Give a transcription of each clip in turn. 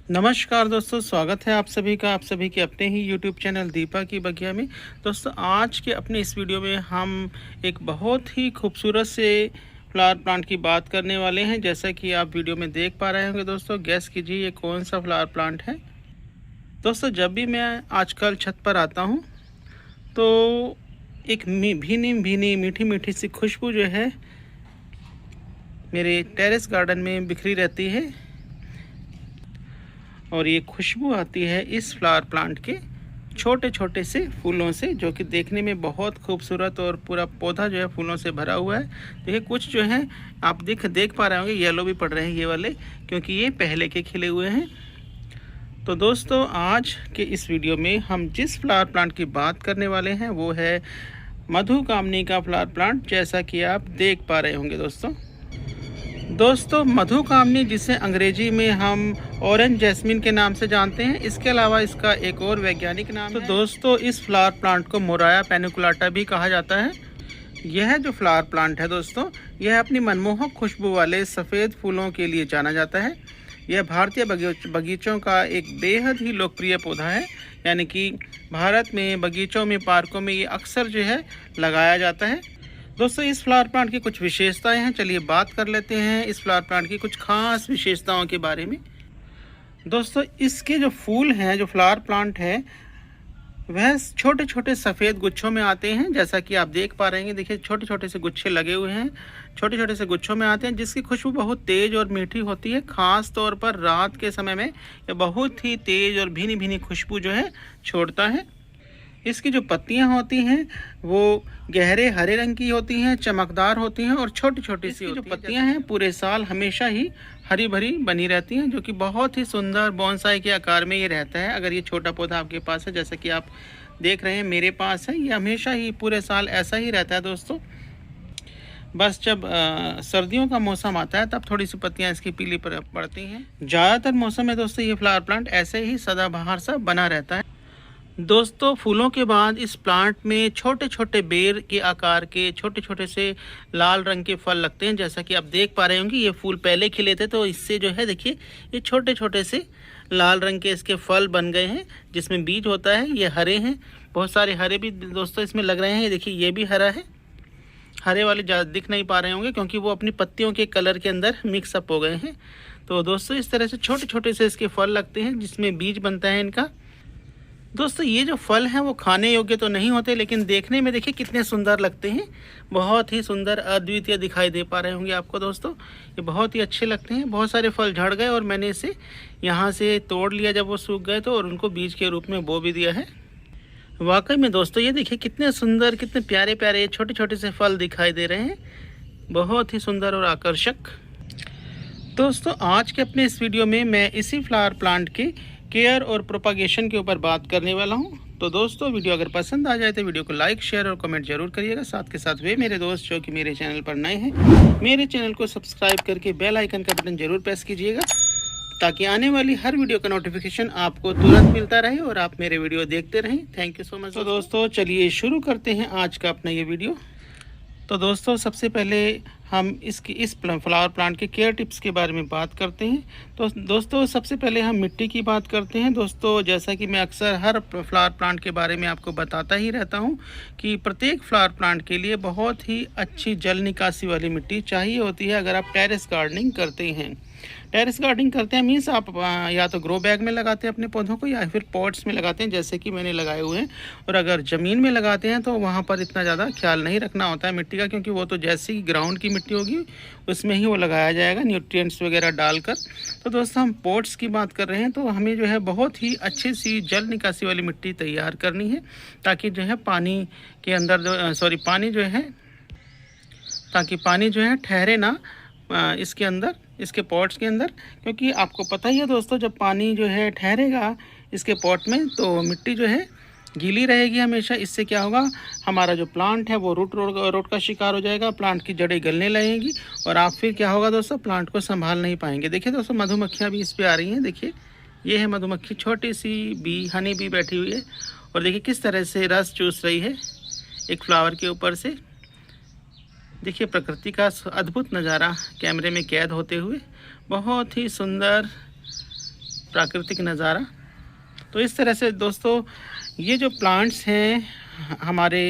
नमस्कार दोस्तों, स्वागत है आप सभी का आप सभी के अपने ही यूट्यूब चैनल दीपा की बगिया में। दोस्तों, आज के अपने इस वीडियो में हम एक बहुत ही खूबसूरत से फ्लावर प्लांट की बात करने वाले हैं। जैसा कि आप वीडियो में देख पा रहे होंगे दोस्तों, गैस कीजिए ये कौन सा फ्लावर प्लांट है। दोस्तों, जब भी मैं आजकल छत पर आता हूँ तो एक भीनी भीनी मीठी मीठी सी खुशबू जो है मेरे टेरेस गार्डन में बिखरी रहती है। और ये खुशबू आती है इस फ्लावर प्लांट के छोटे छोटे से फूलों से, जो कि देखने में बहुत खूबसूरत और पूरा पौधा जो है फूलों से भरा हुआ है। देखिए, कुछ जो है आप देख पा रहे होंगे येलो भी पड़ रहे हैं ये वाले, क्योंकि ये पहले के खिले हुए हैं। तो दोस्तों, आज के इस वीडियो में हम जिस फ्लावर प्लांट की बात करने वाले हैं वो है मधुकामनी का फ्लावर प्लांट, जैसा कि आप देख पा रहे होंगे। दोस्तों, मधुकामनी, जिसे अंग्रेजी में हम ऑरेंज जैस्मिन के नाम से जानते हैं, इसके अलावा इसका एक और वैज्ञानिक नाम है। तो दोस्तों, इस फ्लावर प्लांट को मोराया पेनिकुलाटा भी कहा जाता है। यह जो फ्लावर प्लांट है दोस्तों, यह अपनी मनमोहक खुशबू वाले सफ़ेद फूलों के लिए जाना जाता है। यह भारतीय बगीचों का एक बेहद ही लोकप्रिय पौधा है, यानी कि भारत में बगीचों में, पार्कों में ये अक्सर जो है लगाया जाता है। दोस्तों, इस फ्लावर प्लांट की कुछ विशेषताएं हैं, चलिए बात कर लेते हैं इस फ्लावर प्लांट की कुछ खास विशेषताओं के बारे में। दोस्तों, इसके जो फूल हैं, जो फ्लावर प्लांट है, वह छोटे छोटे सफ़ेद गुच्छों में आते हैं, जैसा कि आप देख पा रहे हैं। देखिए, छोटे छोटे से गुच्छे लगे हुए हैं, छोटे छोटे से गुच्छों में आते हैं, जिसकी खुशबू बहुत तेज़ और मीठी होती है। ख़ास तौर पर रात के समय में यह बहुत ही तेज़ और भीनी भीनी खुशबू जो है छोड़ता है। इसकी जो पत्तियां होती हैं वो गहरे हरे रंग की होती हैं, चमकदार होती हैं और छोटी छोटी सी होती हैं। जो पत्तियां हैं पूरे साल हमेशा ही हरी भरी बनी रहती हैं, जो कि बहुत ही सुंदर बोनसाई के आकार में ये रहता है। अगर ये छोटा पौधा आपके पास है, जैसा कि आप देख रहे हैं मेरे पास है, ये हमेशा ही पूरे साल ऐसा ही रहता है। दोस्तों, बस जब सर्दियों का मौसम आता है तब थोड़ी सी पत्तियां इसकी पीली पड़ती हैं। ज़्यादातर मौसम में दोस्तों ये फ्लावर प्लांट ऐसे ही सदाबहार सा बना रहता है। दोस्तों, फूलों के बाद इस प्लांट में छोटे छोटे बेर के आकार के छोटे छोटे से लाल रंग के फल लगते हैं, जैसा कि आप देख पा रहे होंगे। ये फूल पहले खिले थे, तो इससे जो है देखिए ये छोटे छोटे से लाल रंग के इसके फल बन गए हैं, जिसमें बीज होता है। ये हरे हैं, बहुत सारे हरे भी दोस्तों इसमें लग रहे हैं। ये देखिए, ये भी हरा है। हरे वाले ज़्यादा दिख नहीं पा रहे होंगे क्योंकि वो अपनी पत्तियों के कलर के अंदर मिक्सअप हो गए हैं। तो दोस्तों, इस तरह से छोटे छोटे से इसके फल लगते हैं, जिसमें बीज बनता है इनका। दोस्तों, ये जो फल हैं वो खाने योग्य तो नहीं होते, लेकिन देखने में देखिए कितने सुंदर लगते हैं। बहुत ही सुंदर, अद्वितीय दिखाई दे पा रहे होंगे आपको। दोस्तों, ये बहुत ही अच्छे लगते हैं। बहुत सारे फल झड़ गए और मैंने इसे यहाँ से तोड़ लिया जब वो सूख गए तो, और उनको बीज के रूप में बो भी दिया है। वाकई में दोस्तों, ये देखिए कितने सुंदर, कितने प्यारे प्यारे छोटे छोटे से फल दिखाई दे रहे हैं, बहुत ही सुंदर और आकर्षक। दोस्तों, आज के अपने इस वीडियो में मैं इसी फ्लावर प्लांट के केयर और प्रोपागेशन के ऊपर बात करने वाला हूं। तो दोस्तों, वीडियो अगर पसंद आ जाए तो वीडियो को लाइक, शेयर और कमेंट जरूर करिएगा। साथ के साथ वे मेरे दोस्त जो कि मेरे चैनल पर नए हैं, मेरे चैनल को सब्सक्राइब करके बेल आइकन का बटन जरूर प्रेस कीजिएगा, ताकि आने वाली हर वीडियो का नोटिफिकेशन आपको तुरंत मिलता रहे और आप मेरे वीडियो देखते रहें। Thank you so much. तो दोस्तों, चलिए शुरू करते हैं आज का अपना ये वीडियो। तो दोस्तों, सबसे पहले हम इस फ्लावर प्लांट के केयर टिप्स के बारे में बात करते हैं। तो दोस्तों, सबसे पहले हम मिट्टी की बात करते हैं। दोस्तों, जैसा कि मैं अक्सर हर फ्लावर प्लांट के बारे में आपको बताता ही रहता हूं कि प्रत्येक फ्लावर प्लांट के लिए बहुत ही अच्छी जल निकासी वाली मिट्टी चाहिए होती है। अगर आप टेरेस गार्डनिंग करते हैं, मीन्स आप या तो ग्रो बैग में लगाते हैं अपने पौधों को, या फिर पॉट्स में लगाते हैं, जैसे कि मैंने लगाए हुए हैं। और अगर ज़मीन में लगाते हैं तो वहाँ पर इतना ज़्यादा ख्याल नहीं रखना होता है मिट्टी का, क्योंकि वो तो जैसी ग्राउंड की मिट्टी होगी उसमें ही वो लगाया जाएगा, न्यूट्रिएंट्स वगैरह डालकर। तो दोस्तों, हम पॉट्स की बात कर रहे हैं, तो हमें जो है बहुत ही अच्छी सी जल निकासी वाली मिट्टी तैयार करनी है, ताकि जो है पानी के अंदर पानी जो है ठहरे ना इसके अंदर, इसके पॉट्स के अंदर। क्योंकि आपको पता ही है दोस्तों, जब पानी जो है ठहरेगा इसके पॉट में तो मिट्टी जो है गीली रहेगी हमेशा। इससे क्या होगा, हमारा जो प्लांट है वो रोट का शिकार हो जाएगा, प्लांट की जड़ें गलने लगेंगी और आप फिर क्या होगा दोस्तों, प्लांट को संभाल नहीं पाएंगे। देखिए दोस्तों, मधुमक्खियाँ भी इस पर आ रही हैं। देखिए, ये है मधुमक्खी, छोटी सी बी, हनी बी बैठी हुई है, और देखिए किस तरह से रस चूस रही है एक फ्लावर के ऊपर से। देखिए, प्रकृति का अद्भुत नज़ारा कैमरे में कैद होते हुए, बहुत ही सुंदर प्राकृतिक नज़ारा। तो इस तरह से दोस्तों ये जो प्लांट्स हैं हमारे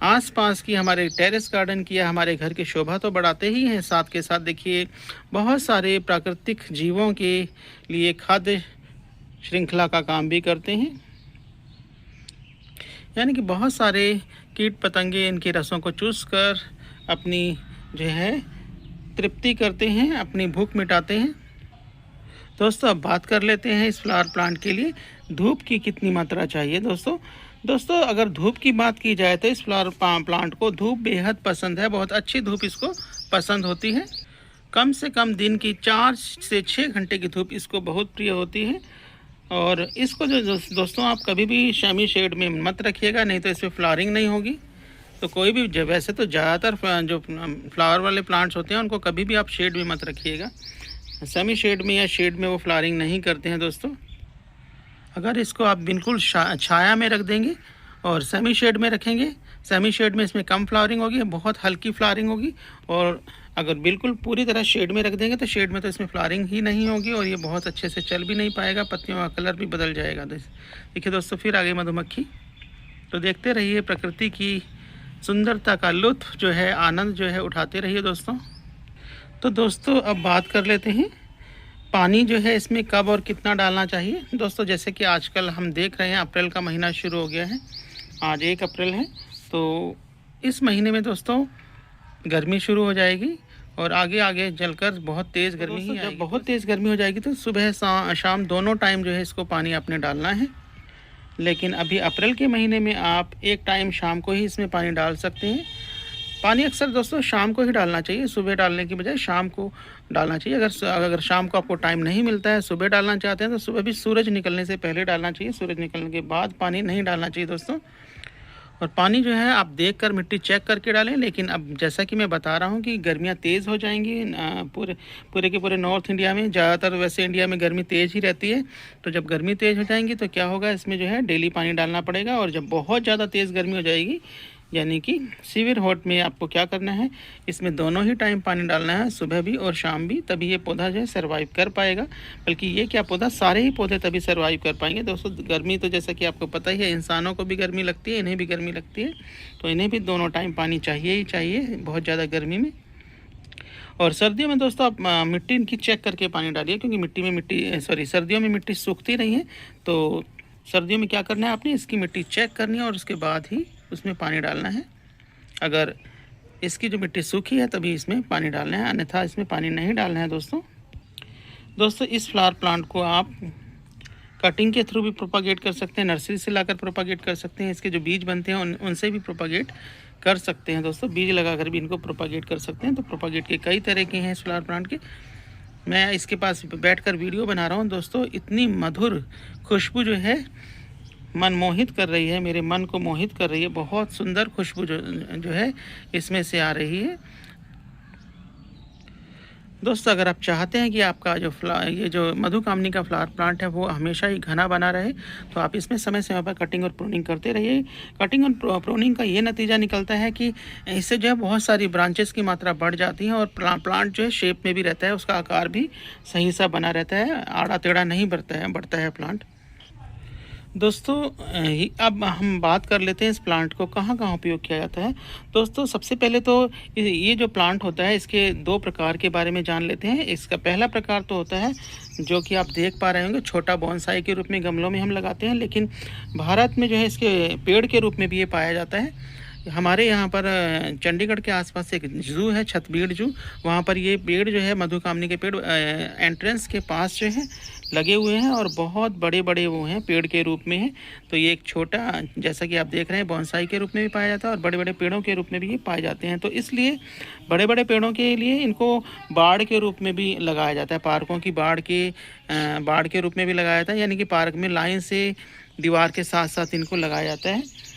आसपास की, हमारे टेरेस गार्डन की या हमारे घर की शोभा तो बढ़ाते ही हैं, साथ के साथ देखिए बहुत सारे प्राकृतिक जीवों के लिए खाद्य श्रृंखला का काम भी करते हैं। यानी कि बहुत सारे कीट पतंगे इनके रसों को चूस कर अपनी जो है तृप्ति करते हैं, अपनी भूख मिटाते हैं। दोस्तों अब बात कर लेते हैं इस फ्लावर प्लांट के लिए धूप की कितनी मात्रा चाहिए। दोस्तों अगर धूप की बात की जाए तो इस फ्लावर प्लांट को धूप बेहद पसंद है, बहुत अच्छी धूप इसको पसंद होती है। कम से कम दिन की 4 से 6 घंटे की धूप इसको बहुत प्रिय होती है। और इसको जो दोस्तों आप कभी भी सेमी शेड में मत रखिएगा, नहीं तो इसमें फ्लावरिंग नहीं होगी। तो कोई भी वैसे तो ज़्यादातर जो फ्लावर वाले प्लांट्स होते हैं उनको कभी भी आप शेड में मत रखिएगा, सेमी शेड में या शेड में वो फ्लावरिंग नहीं करते हैं। दोस्तों अगर इसको आप बिल्कुल छाया में रख देंगे और सेमी शेड में रखेंगे, सेमी शेड में इसमें कम फ्लावरिंग होगी, बहुत हल्की फ्लावरिंग होगी। और अगर बिल्कुल पूरी तरह शेड में रख देंगे तो शेड में तो इसमें फ्लावरिंग ही नहीं होगी और ये बहुत अच्छे से चल भी नहीं पाएगा, पत्तियों का कलर भी बदल जाएगा। देखिए दोस्तों फिर आगे मधुमक्खी। तो देखते रहिए, प्रकृति की सुंदरता का लुत्फ़ जो है, आनंद जो है उठाते रहिए दोस्तों। तो दोस्तों अब बात कर लेते हैं पानी जो है इसमें कब और कितना डालना चाहिए। दोस्तों जैसे कि आजकल हम देख रहे हैं अप्रैल का महीना शुरू हो गया है, आज 1 अप्रैल है। तो इस महीने में दोस्तों गर्मी शुरू हो जाएगी और आगे आगे चलकर बहुत तेज़ गर्मी ही आएगी। जब बहुत तेज़ गर्मी हो जाएगी तो सुबह शाम दोनों टाइम जो है इसको पानी आपने डालना है। लेकिन अभी अप्रैल के महीने में आप एक टाइम शाम को ही इसमें पानी डाल सकते हैं। पानी अक्सर दोस्तों शाम को ही डालना चाहिए, सुबह डालने की बजाय शाम को डालना चाहिए। अगर शाम को आपको टाइम नहीं मिलता है, सुबह डालना चाहते हैं तो सुबह भी सूरज निकलने से पहले डालना चाहिए, सूरज निकलने के बाद पानी नहीं डालना चाहिए दोस्तों। और पानी जो है आप देखकर मिट्टी चेक करके डालें। लेकिन अब जैसा कि मैं बता रहा हूँ कि गर्मियाँ तेज़ हो जाएंगी पूरे के पूरे नॉर्थ इंडिया में, ज़्यादातर वैसे इंडिया में गर्मी तेज़ ही रहती है। तो जब गर्मी तेज़ हो जाएंगी तो क्या होगा, इसमें जो है डेली पानी डालना पड़ेगा। और जब बहुत ज़्यादा तेज़ गर्मी हो जाएगी यानी कि सीवियर हॉट में आपको क्या करना है, इसमें दोनों ही टाइम पानी डालना है, सुबह भी और शाम भी, तभी ये पौधा जो है सर्वाइव कर पाएगा। बल्कि ये क्या पौधा, सारे ही पौधे तभी सर्वाइव कर पाएंगे। दोस्तों गर्मी तो जैसा कि आपको पता ही है, इंसानों को भी गर्मी लगती है, इन्हें भी गर्मी लगती है, तो इन्हें भी दोनों टाइम पानी चाहिए ही चाहिए बहुत ज़्यादा गर्मी में। और सर्दियों में दोस्तों आप मिट्टी इनकी चेक करके पानी डालिए, क्योंकि सर्दियों में मिट्टी सूखती नहीं है। तो सर्दियों में क्या करना है, आपने इसकी मिट्टी चेक करनी है और उसके बाद ही उसमें पानी डालना है। अगर इसकी जो मिट्टी सूखी है तभी इसमें पानी डालना है, अन्यथा इसमें पानी नहीं डालना है दोस्तों इस फ्लावर प्लांट को आप कटिंग के थ्रू भी प्रोपागेट कर सकते हैं, नर्सरी से लाकर प्रोपागेट कर सकते हैं। इसके जो बीज बनते हैं उनसे भी प्रोपागेट कर सकते हैं दोस्तों, बीज लगाकर भी इनको प्रोपागेट कर सकते हैं। तो प्रोपागेट के कई तरह के हैं इस फ्लावर प्लांट के। मैं इसके पास बैठकर वीडियो बना रहा हूँ दोस्तों, इतनी मधुर खुशबू जो है मन मोहित कर रही है, मेरे मन को मोहित कर रही है। बहुत सुंदर खुशबू जो है इसमें से आ रही है दोस्तों। अगर आप चाहते हैं कि आपका ये जो मधुकामनी का फ्लावर प्लांट है वो हमेशा ही घना बना रहे, तो आप इसमें समय समय पर कटिंग और प्रूनिंग करते रहिए। कटिंग और प्रूनिंग का ये नतीजा निकलता है कि इससे जो है बहुत सारी ब्रांचेस की मात्रा बढ़ जाती है और प्लांट जो है शेप में भी रहता है, उसका आकार भी सही सा बना रहता है, आड़ा टेढ़ा नहीं बढ़ता है प्लांट दोस्तों। अब हम बात कर लेते हैं इस प्लांट को कहाँ कहाँ उपयोग किया जाता है। दोस्तों सबसे पहले तो ये जो प्लांट होता है इसके 2 प्रकार के बारे में जान लेते हैं। इसका पहला प्रकार तो होता है जो कि आप देख पा रहे होंगे, छोटा बोनसाई के रूप में गमलों में हम लगाते हैं, लेकिन भारत में जो है इसके पेड़ के रूप में भी ये पाया जाता है। हमारे यहाँ पर चंडीगढ़ के आसपास एक जू है, छतबीड़ जू, वहाँ पर ये पेड़ जो है मधुकामनी के पेड़ एंट्रेंस के पास जो है लगे हुए हैं और बहुत बड़े बड़े वो हैं, पेड़ के रूप में हैं। तो ये एक छोटा, जैसा कि आप देख रहे हैं, बोनसाई के रूप में भी पाया जाता है और बड़े बड़े पेड़ों के रूप में भी ये पाए जाते हैं। तो इसलिए बड़े बड़े पेड़ों के लिए इनको बाड़ के रूप में भी लगाया जाता है, पार्कों की बाड़ के रूप में भी लगाया जाता है। यानी कि पार्क में लाइन से दीवार के साथ साथ इनको लगाया जाता है।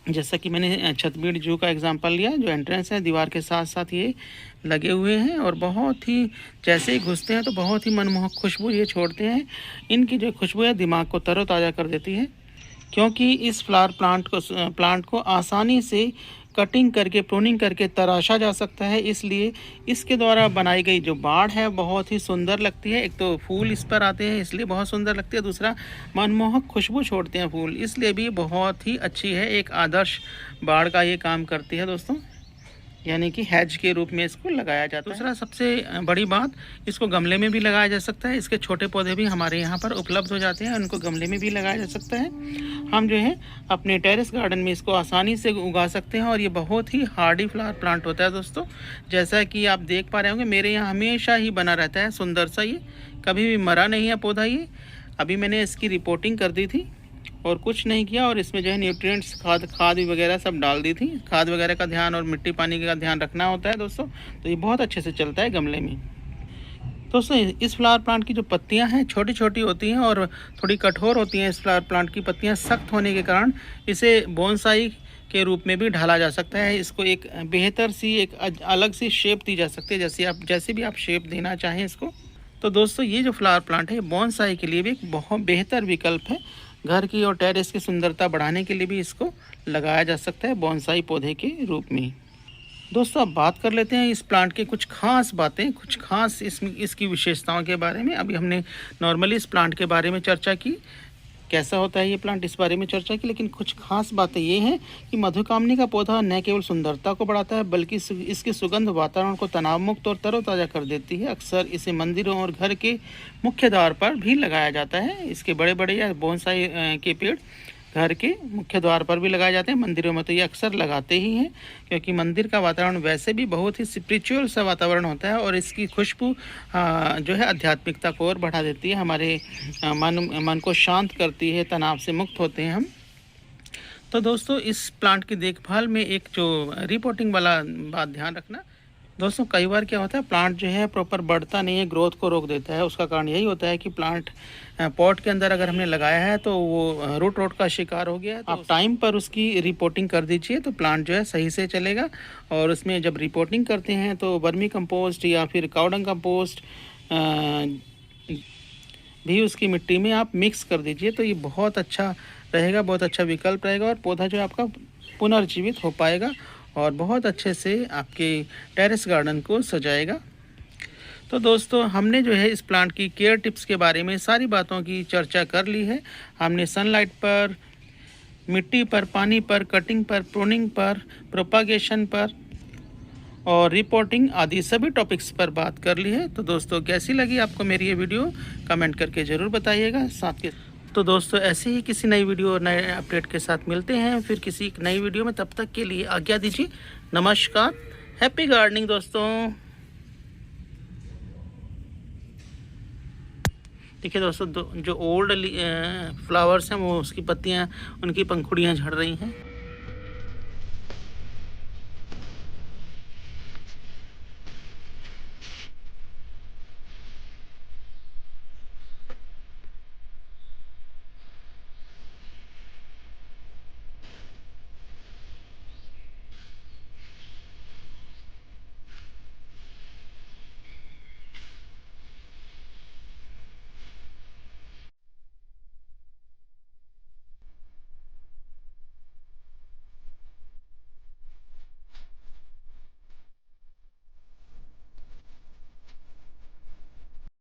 जैसा कि मैंने छतबीड़ जू का एग्जांपल लिया, जो एंट्रेंस है दीवार के साथ साथ ये लगे हुए हैं और बहुत ही, जैसे ही घुसते हैं तो बहुत ही मनमोहक खुशबू ये छोड़ते हैं। इनकी जो खुशबू है दिमाग को तरोताज़ा कर देती है, क्योंकि इस फ्लावर प्लांट को आसानी से कटिंग करके प्रूनिंग करके तराशा जा सकता है। इसलिए इसके द्वारा बनाई गई जो बाड़ है बहुत ही सुंदर लगती है। एक तो फूल इस पर आते हैं इसलिए बहुत सुंदर लगती है, दूसरा मनमोहक खुशबू छोड़ते हैं फूल, इसलिए भी बहुत ही अच्छी है। एक आदर्श बाड़ का ये काम करती है दोस्तों, यानी कि हैज के रूप में इसको लगाया जाता है। दूसरा सबसे बड़ी बात, इसको गमले में भी लगाया जा सकता है। इसके छोटे पौधे भी हमारे यहाँ पर उपलब्ध हो जाते हैं, उनको गमले में भी लगाया जा सकता है। हम जो है अपने टेरेस गार्डन में इसको आसानी से उगा सकते हैं और ये बहुत ही हार्डी फ्लावर प्लांट होता है दोस्तों। जैसा कि आप देख पा रहे होंगे मेरे यहाँ हमेशा ही बना रहता है सुंदर सा, ये कभी भी मरा नहीं है पौधा। ये अभी मैंने इसकी रिपोर्टिंग कर दी थी और कुछ नहीं किया, और इसमें जो है न्यूट्रिएंट्स खाद वगैरह सब डाल दी थी। खाद वगैरह का ध्यान और मिट्टी पानी का ध्यान रखना होता है दोस्तों, तो ये बहुत अच्छे से चलता है गमले में। दोस्तों इस फ्लावर प्लांट की जो पत्तियां हैं छोटी छोटी होती हैं और थोड़ी कठोर होती हैं। इस फ्लावर प्लांट की पत्तियां सख्त होने के कारण इसे बोनसाई के रूप में भी ढाला जा सकता है। इसको एक बेहतर सी एक अलग सी शेप दी जा सकती है, जैसे भी आप शेप देना चाहें इसको। तो दोस्तों ये जो फ्लावर प्लांट है बोनसाई के लिए भी एक बहुत बेहतर विकल्प है। घर की और टेरेस की सुंदरता बढ़ाने के लिए भी इसको लगाया जा सकता है बोनसाई पौधे के रूप में। दोस्तों अब बात कर लेते हैं इस प्लांट के कुछ खास बातें, कुछ खास इसकी विशेषताओं के बारे में। अभी हमने नॉर्मली इस प्लांट के बारे में चर्चा की, कैसा होता है ये प्लांट इस बारे में चर्चा की, लेकिन कुछ खास बातें ये हैं कि मधुकामनी का पौधा न केवल सुंदरता को बढ़ाता है बल्कि इसकी सुगंध वातावरण को तनाव मुक्त और तरोताज़ा कर देती है। अक्सर इसे मंदिरों और घर के मुख्य द्वार पर भी लगाया जाता है। इसके बड़े बड़े या बोनसाई के पेड़ घर के मुख्य द्वार पर भी लगाए जाते हैं। मंदिरों में तो ये अक्सर लगाते ही हैं, क्योंकि मंदिर का वातावरण वैसे भी बहुत ही स्पिरिचुअल सा वातावरण होता है और इसकी खुशबू जो है आध्यात्मिकता को और बढ़ा देती है, हमारे मन को शांत करती है, तनाव से मुक्त होते हैं हम। तो दोस्तों इस प्लांट की देखभाल में एक जो रिपोर्टिंग वाला बात ध्यान रखना दोस्तों, कई बार क्या होता है प्लांट जो है प्रॉपर बढ़ता नहीं है, ग्रोथ को रोक देता है। उसका कारण यही होता है कि प्लांट पॉट के अंदर अगर हमने लगाया है तो वो रूट रोट का शिकार हो गया है। तो आप टाइम पर उसकी रिपोर्टिंग कर दीजिए तो प्लांट जो है सही से चलेगा। और उसमें जब रिपोर्टिंग करते हैं तो वर्मी कंपोस्ट या फिर काउडंग कंपोस्ट भी उसकी मिट्टी में आप मिक्स कर दीजिए, तो ये बहुत अच्छा रहेगा, बहुत अच्छा विकल्प रहेगा और पौधा जो है आपका पुनर्जीवित हो पाएगा और बहुत अच्छे से आपके टेरेस गार्डन को सजाएगा। तो दोस्तों हमने जो है इस प्लांट की केयर टिप्स के बारे में सारी बातों की चर्चा कर ली है। हमने सनलाइट पर, मिट्टी पर, पानी पर, कटिंग पर, प्रूनिंग पर, प्रोपागेशन पर और रिपोर्टिंग आदि सभी टॉपिक्स पर बात कर ली है। तो दोस्तों कैसी लगी आपको मेरी ये वीडियो, कमेंट करके ज़रूर बताइएगा। साथ के तो दोस्तों ऐसे ही किसी नई वीडियो और नए अपडेट के साथ मिलते हैं फिर किसी नई वीडियो में। तब तक के लिए आज्ञा दीजिए, नमस्कार, हैप्पी गार्डनिंग दोस्तों। देखिए दोस्तों जो ओल्ड फ्लावर्स हैं वो उसकी पत्तियां, उनकी पंखुड़ियां झड़ रही हैं।